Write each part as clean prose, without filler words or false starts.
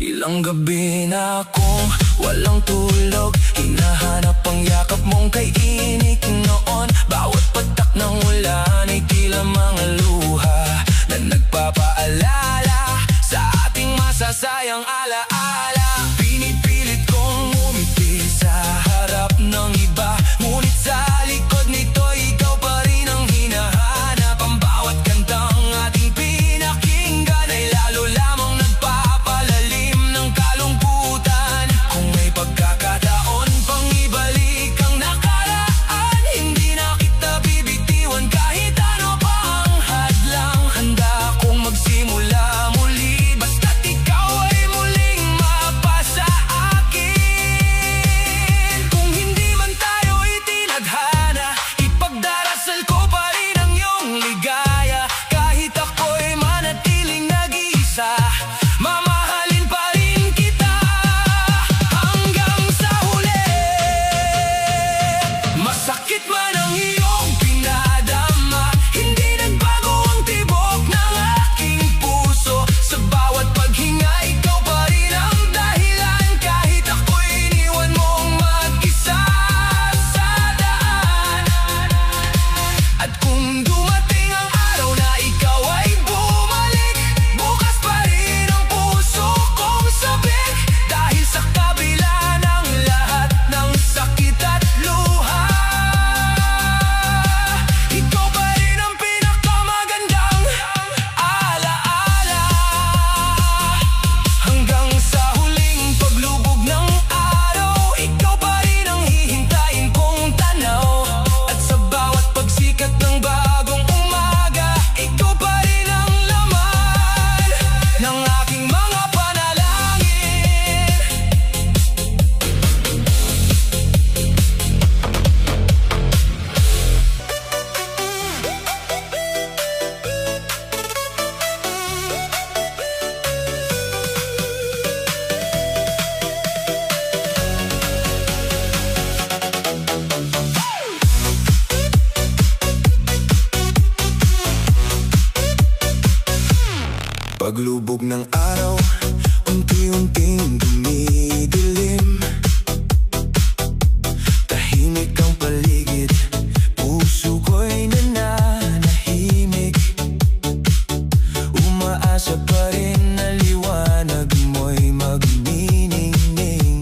Ilang gabi na akong walang tulog, hinahanap ang yakap mong kay init noon. Bawat patak ng ulan ay tila mga luha na nagpapaalala sa ating masasayang alaala. Pinipilit kong umiti sa harap ng iba, ngunit sa likod nito ikaw pa rin ang hinahanap. Ang bawat kantang ating pinakinggan ay lalo lamang nagpapalalim ng kalungkutan. Kung may pagkakataon pang ibalik ang nakaraan, hindi na kita bibitiwan kahit ano pa ang hadlang. Handa akong magsimula muli, basta't ikaw ay muling mapasa akin. Kung hindi man tayo itinadhana, ipagdarasal ko pa rin ang iyong ligaya. Kahit ako'y manatiling nag-iisa, mamahalin pa rin kita hanggang sa huli. Masakit man ang iyong pinadama, hindi nagbago ang tibok ng aking puso. Sa bawat paghinga, ikaw pa rin ang dahilan. Kahit ako'y iniwan mong mag-isa sa daan. At kung dumating ang araw na ikaw ay bumalik, bukas pa rin ang puso kong sabik. Dahil sa kabila ng lahat ng sakit at luha, ikaw pa rin ang pinakamagandang alaala. Hanggang sa huling paglubog ng araw, ikaw pa rin ang hihintayin kong tanaw. At sa bawat pagsikat ng bagong umaga, ikaw pa rin ang laman ng aking mga panalangin. Paglubog ng araw, unti-unting dumidilim. Tahimik ang paligid, puso ko'y nananahimik. Umaasa pa rin na liwanag mo'y magniningning.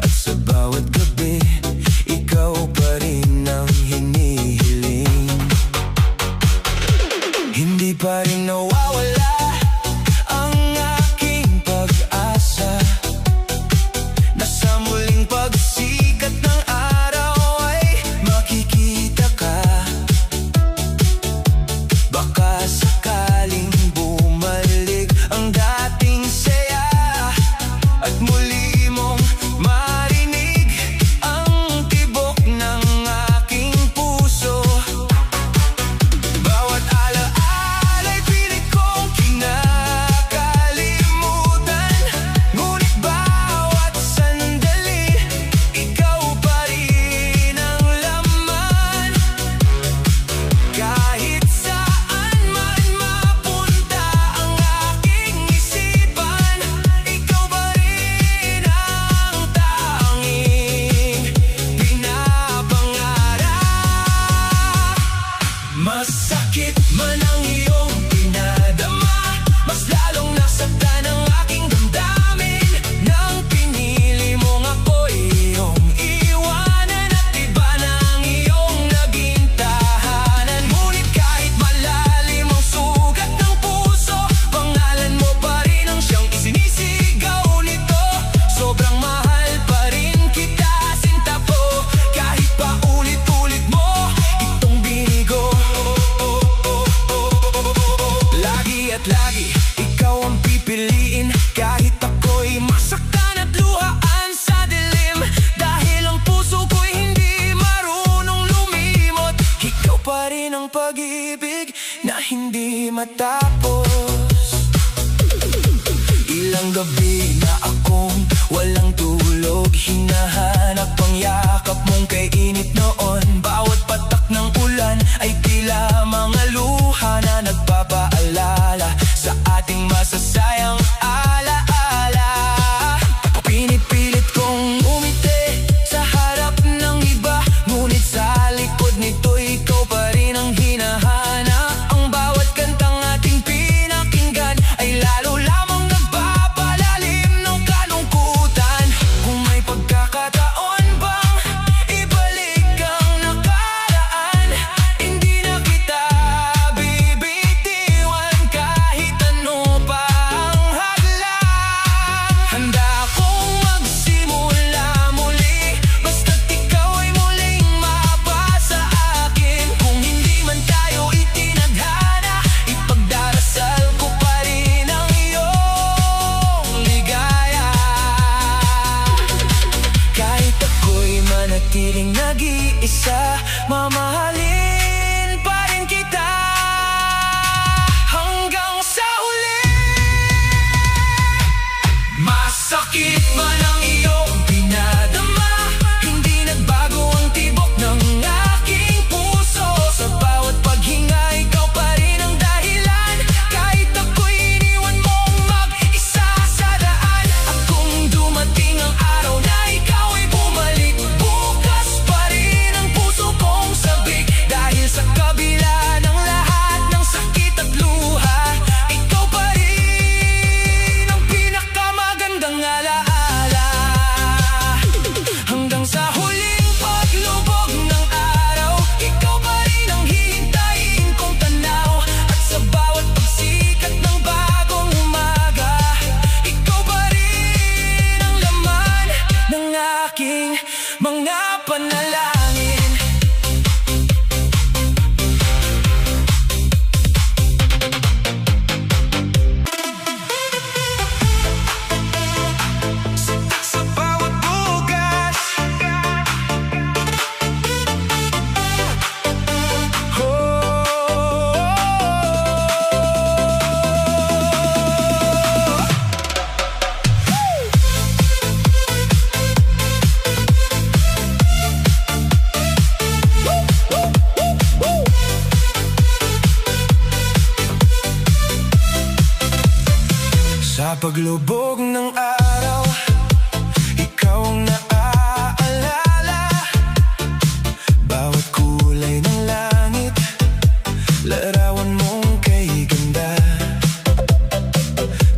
At sa bawat gabi, ikaw pa rin ang hinihiling. Hindi pa rin nawawala ang aking pag-asa na sa muling pagsikat ng araw ay makikita ka. Baka sakaling bumalik ang dating saya at muli mong marinig ang tibok ng aking puso. Bawat alaala'y pilit kong kinakalimutan, ngunit bawat sandali, ikaw pa rin ang laman. Kahit saan man mapunta ang aking isipan, ikaw pa rin ang tanging pinapangarap. Masakit man ang iyong pinadama, mas lalong nasaktan ang aking damdamin. Nang pinili mong ako'y iyong iwanan, at iba na ang iyong naging tahanan. Ngunit kahit malalim ang sugat ng puso, pangalan mo pa rin ang siyang isinisigaw nito. Sobrang mahal pa rin kita, sinta po, kahit pa ulit-ulit mo itong binigo. Lagi at lagi, ikaw ang pipiliin, kahit ako'y masaktan at luhaan sa dilim. Dahil ang puso ko'y hindi marunong lumimot, ikaw pa rin ang pag-ibig na hindi matapos. Ilang gabi na akong walang tulog, hinahanap ang yakap mong kay init noon. Bawat patak ng ulan ay tila mga luha na nagpapaalala sa ating masasayang mamahalin pa rin kita hanggang sa uli. Masakit man ang iyong pinadama, hindi nagbago ang tibok ng aking puso. Sa bawat paghinga, ikaw pa rin ang dahilan. Kahit ako'y iniwan mong mag-isa sa daan. At kung dumating ang araw na ikaw ay bumalik, bukas pa rin ang puso kong sabik. Dahil sa kabila ng lahat ng sakit at luha, ikaw pa rin ang pinakamagandang alaala. Hanggang sa huling paglubog ng araw, ikaw pa rin ang hihintayin kong tanaw. At sa bawat pagsikat ng bagong umaga, ikaw pa rin ang laman ng aking mga panalangin. Sa bawat bukas, sa paglubog ng araw, ikaw ang naaalala. Bawat kulay ng langit, larawan mong kay ganda.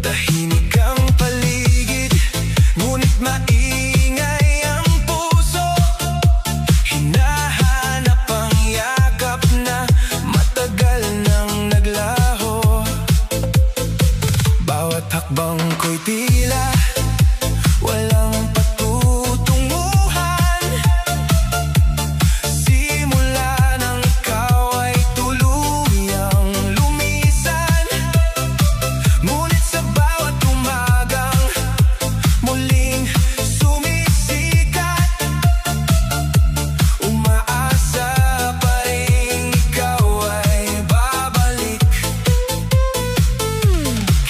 Tahimik ang paligid, ngunit maingay ang puso. Hinahanap ang yakap na matagal nang naglaho. Bawat hakbang ko'y tila walang patutunguhan. Simula nang ikaw ay tuluyang lumisan, ngunit sa bawat umagang muling sumisikat, umaasa pa rin ikaw ay babalik.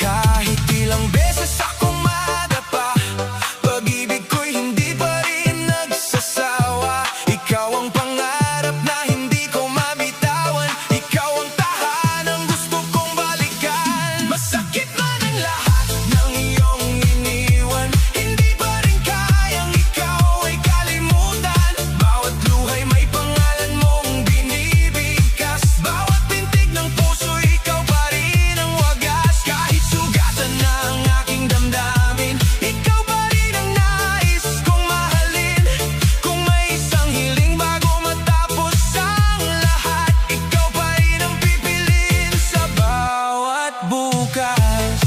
Kahit ilang beses akong madapa, pag-ibig ko'y hindi pa rin nagsasawa. Ikaw ang pangarap na hindi ko mabitawan, ikaw ang tahanang gusto kong balikan. Masakit man ang lahat ng iyong iniwan, hindi pa rin kayang ikaw ay kalimutan. Bawat luhay may pangalan mong binibigkas, bawat pintig ng puso ikaw pa rin ang wagas. Kahit sugatan na ang aking damdamin, ikaw pa rin ang nais kong mahalin. Kung may isang hiling bago matapos ang lahat, ikaw pa rin ang pipiliin sa bawat bukas.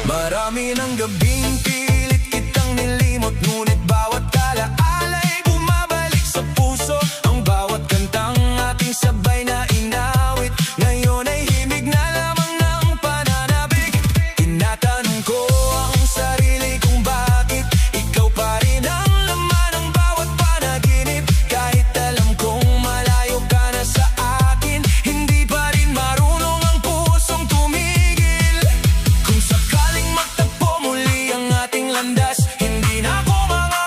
Marami ng gabing pilit kitang nilimot, ngunit bawat alaala'y bumabalik sa puso. Ang bawat kantang ating sabay na inawit, ngayon ay himig na lamang ng pananabik. Tinatanong ko ang sarili kung bakit ikaw pa rin ang laman ng bawat panaginip. Kahit alam kong malayo ka na sa akin, hindi pa rin marunong ang pusong tumigil. Kung sakaling magtagpo muli ang ating landas, hindi na ako mga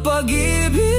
pag-ibig.